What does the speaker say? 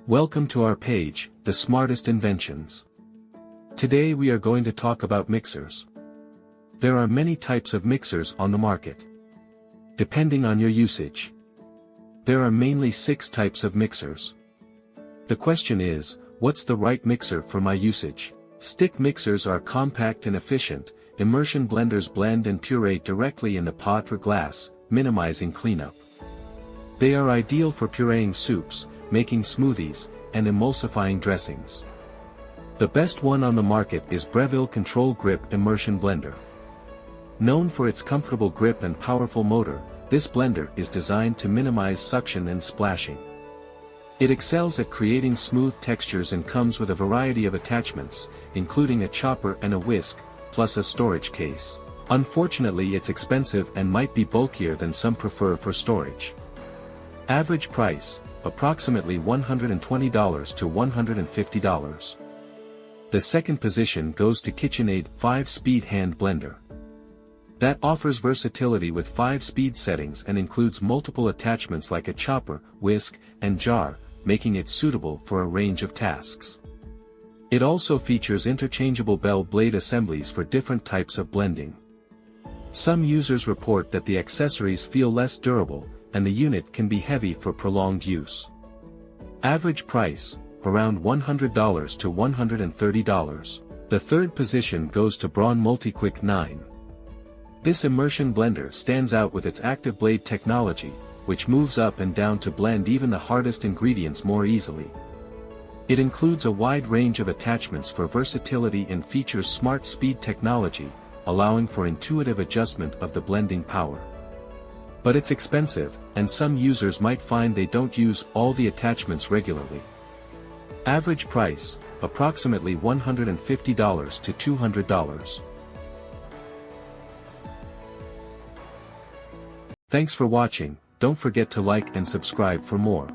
Welcome to our page, The Smartest Inventions. Today we are going to talk about mixers. There are many types of mixers on the market, depending on your usage. There are mainly 6 types of mixers. The question is, what's the right mixer for my usage? Stick mixers are compact and efficient. Immersion blenders blend and puree directly in the pot or glass, minimizing cleanup. They are ideal for pureeing soups, making smoothies, and emulsifying dressings. The best one on the market is Breville Control Grip Immersion Blender. Known for its comfortable grip and powerful motor, this blender is designed to minimize suction and splashing. It excels at creating smooth textures and comes with a variety of attachments, including a chopper and a whisk, plus a storage case. Unfortunately, it's expensive and might be bulkier than some prefer for storage. Average price, approximately $120 to $150. The second position goes to KitchenAid 5-speed hand blender. That offers versatility with 5 speed settings and includes multiple attachments like a chopper, whisk, and jar, making it suitable for a range of tasks. It also features interchangeable bell blade assemblies for different types of blending. Some users report that the accessories feel less durable, and the unit can be heavy for prolonged use. Average price, around $100 to $130. The third position goes to Braun MultiQuick 9. This immersion blender stands out with its active blade technology, which moves up and down to blend even the hardest ingredients more easily. It includes a wide range of attachments for versatility and features smart speed technology, allowing for intuitive adjustment of the blending power. But it's expensive, and some users might find they don't use all the attachments regularly. Average price, approximately $150 to $200. Thanks for watching. Don't forget to like and subscribe for more.